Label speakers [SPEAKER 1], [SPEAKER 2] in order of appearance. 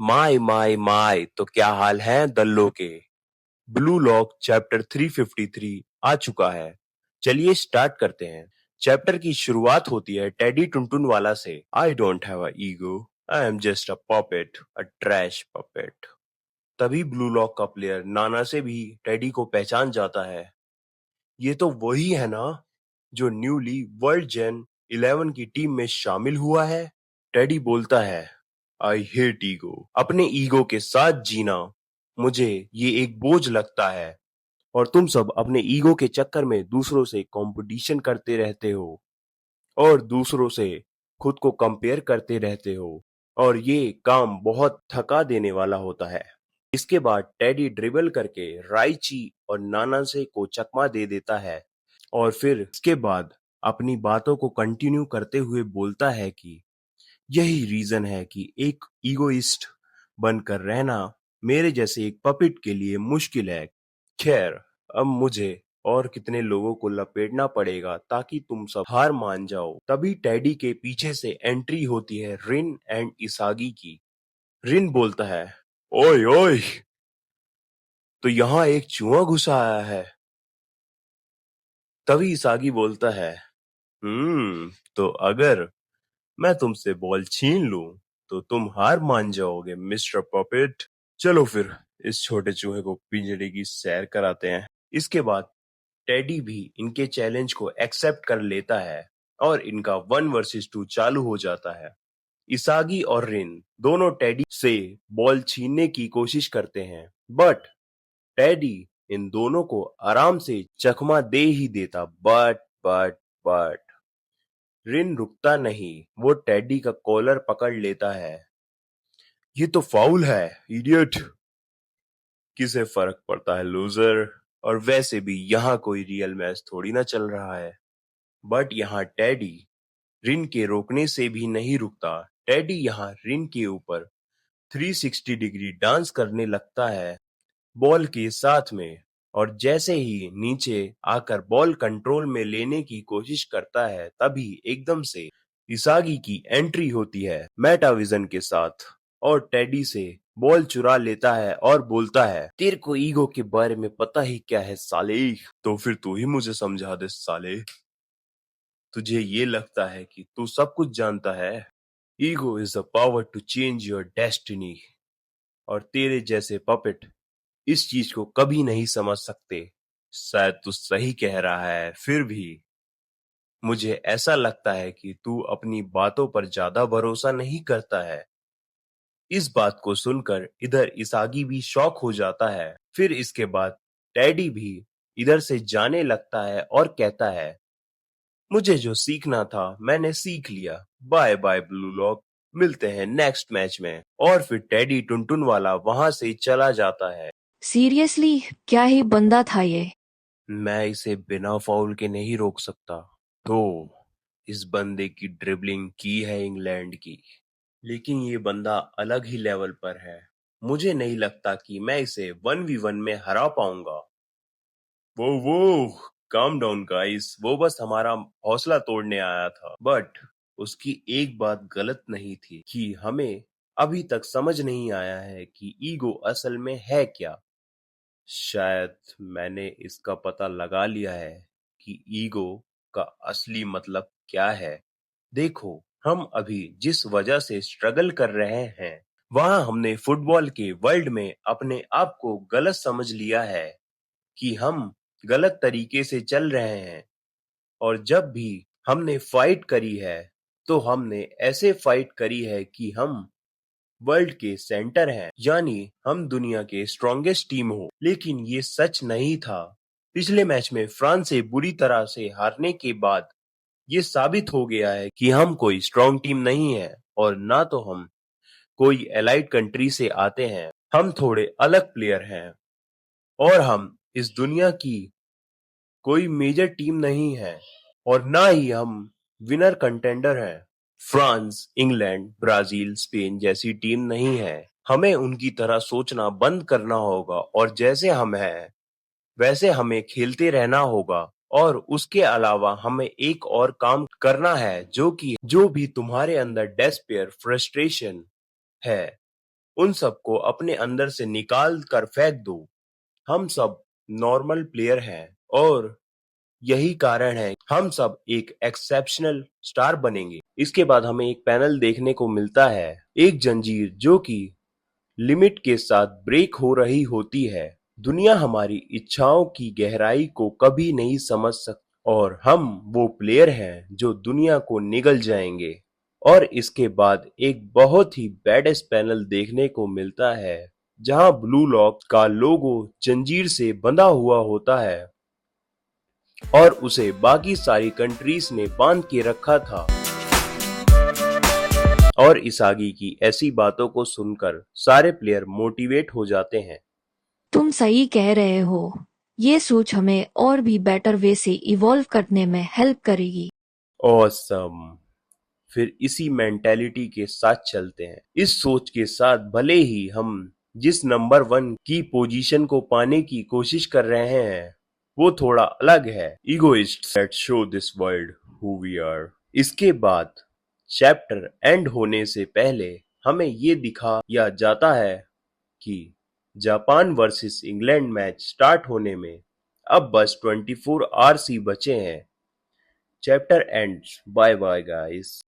[SPEAKER 1] My तो क्या हाल है दल्लो के। ब्लू लॉक चैप्टर 353 आ चुका है। चलिए स्टार्ट करते हैं। चैप्टर की शुरुआत होती है टेडी टुनटुन वाला से। I don't have a ego, I am just a puppet, a trash puppet. तभी ब्लू लॉक का प्लेयर नाना से भी टेडी को पहचान जाता है। ये तो वही है ना जो न्यूली वर्ल्ड जेन 11 की टीम में शामिल हुआ है। टेडी बोलता है, आई हेट ईगो। अपने ईगो के साथ जीना मुझे ये एक बोझ लगता है। और तुम सब अपने ईगो के चक्कर में दूसरों से कंपटीशन करते रहते हो और दूसरों से खुद को कंपेयर करते रहते हो और ये काम बहुत थका देने वाला होता है। इसके बाद टेडी ड्रिबल करके राइची और नाना से को चकमा दे देता है और फिर इसके बाद अपनी बातों को कंटिन्यू करते हुए बोलता है कि यही रीजन है कि एक ईगोइस्ट बनकर रहना मेरे जैसे एक पपिट के लिए मुश्किल है। खैर, अब मुझे और कितने लोगों को लपेटना पड़ेगा ताकि तुम सब हार मान जाओ। तभी टेडी के पीछे से एंट्री होती है रिन एंड इसागी की। रिन बोलता है, ओए ओए, तो यहाँ एक चूहा घुसा आया है। तभी इसागी बोलता है, तो अगर मैं तुमसे बॉल छीन लूं तो तुम हार मान जाओगे मिस्टर पपेट। चलो फिर इस छोटे चूहे को पिंजरे की सैर कराते हैं। इसके बाद टेडी भी इनके चैलेंज को एक्सेप्ट कर लेता है और इनका 1 वर्सेस 2 चालू हो जाता है। इसागी और रिन दोनों टेडी से बॉल छीनने की कोशिश करते हैं, बट टेडी इन दोनों को आराम से चकमा दे ही देता। बट रिन रुकता नहीं, वो टेडी का कॉलर पकड़ लेता है। ये तो फाउल है, इडियट। किसे फर्क पड़ता है लूजर, और वैसे भी यहाँ कोई रियल मैच थोड़ी ना चल रहा है। बट यहाँ टेडी रिन के रोकने से भी नहीं रुकता। टेडी यहाँ रिन के ऊपर 360 डिग्री डांस करने लगता है बॉल के साथ में, और जैसे ही नीचे आकर बॉल कंट्रोल में लेने की कोशिश करता है तभी एकदम से इसागी की एंट्री होती है मेटाविजन के साथ और टेडी से बॉल चुरा लेता है और बोलता है, तेरे को ईगो के बारे में पता ही क्या है साले। तो फिर तू ही मुझे समझा दे साले। तुझे ये लगता है कि तू सब कुछ जानता है। Ego is the power to change your destiny, और तेरे जैसे पपेट इस चीज को कभी नहीं समझ सकते। शायद तू सही कह रहा है, फिर भी मुझे ऐसा लगता है कि तू अपनी बातों पर ज्यादा भरोसा नहीं करता है। इस बात को सुनकर इधर इसागी भी शॉक हो जाता है। फिर इसके बाद टेडी भी इधर से जाने लगता है और कहता है, मुझे जो सीखना था मैंने सीख लिया। बाय बाय ब्लू लॉक, मिलते हैं नेक्स्ट मैच में। और फिर टेडी टुनटुन वाला वहां से चला जाता है।
[SPEAKER 2] सीरियसली क्या ही बंदा था ये।
[SPEAKER 1] मैं इसे बिना फाउल के नहीं रोक सकता। तो इस बंदे की ड्रिबलिंग की है इंग्लैंड की, लेकिन ये बंदा अलग ही लेवल पर है। मुझे नहीं लगता कि मैं इसे 1v1 में हरा पाऊंगा। वो काम डाउन गाइस, वो बस हमारा हौसला तोड़ने आया था। बट उसकी एक बात गलत नहीं थी कि हमें अभी तक समझ नहीं आया है कि ईगो असल में है क्या। शायद मैंने इसका पता लगा लिया है कि ईगो का असली मतलब क्या है। देखो, हम अभी जिस वजह से स्ट्रगल कर रहे हैं, वहां हमने फुटबॉल के वर्ल्ड में अपने आप को गलत समझ लिया है कि हम गलत तरीके से चल रहे हैं। और जब भी हमने फाइट करी है, तो हमने ऐसे फाइट करी है कि हम वर्ल्ड के सेंटर हैं, यानी हम दुनिया के स्ट्रॉन्गेस्ट टीम हो। लेकिन ये सच नहीं था। पिछले मैच में फ्रांस से बुरी तरह से हारने के बाद ये साबित हो गया है कि हम कोई स्ट्रॉन्ग टीम नहीं है, और ना तो हम कोई एलाइड कंट्री से आते हैं। हम थोड़े अलग प्लेयर हैं और हम इस दुनिया की कोई मेजर टीम नहीं है, और ना ही हम विनर कंटेंडर हैं। फ्रांस, इंग्लैंड, ब्राजील, स्पेन जैसी टीम नहीं है। हमें उनकी तरह सोचना बंद करना होगा और जैसे हम हैं वैसे हमें खेलते रहना होगा। और उसके अलावा हमें एक और काम करना है, जो भी तुम्हारे अंदर डेस्पेयर, फ्रस्ट्रेशन है, उन सबको अपने अंदर से निकाल कर फेंक दो। हम सब नॉर्मल प्लेयर हैं और यही कारण है हम सब एक एक्सेप्शनल स्टार बनेंगे। इसके बाद हमें एक पैनल देखने को मिलता है, एक जंजीर जो कि लिमिट के साथ ब्रेक हो रही होती है। दुनिया हमारी इच्छाओं की गहराई को कभी नहीं समझ सकती और हम वो प्लेयर हैं जो दुनिया को निगल जाएंगे। और इसके बाद एक बहुत ही बैडेस्ट पैनल देखने को मिलता है जहां ब्लू लॉक का लोगो जंजीर से बंधा हुआ होता है और उसे बाकी सारी कंट्रीज ने बांध के रखा था। और इसागी की ऐसी बातों को सुनकर सारे प्लेयर मोटिवेट हो जाते हैं।
[SPEAKER 2] तुम सही कह रहे हो। ये सोच हमें और भी बेटर वे से इवॉल्व करने में हेल्प करेगी।
[SPEAKER 1] ऑसम। फिर इसी मेंटेलिटी के साथ चलते हैं। इस सोच के साथ भले ही हम जिस नंबर 1 की पोजीशन को पाने की कोशिश कर रहे हैं वो थोड़ा अलग है। Egoists that show this world who we are. इसके बाद चैप्टर एंड होने से पहले हमें ये दिखाया जाता है कि Japan versus England match start होने में अब बस 24 आवर्स ही बचे हैं। Chapter ends. Bye bye guys.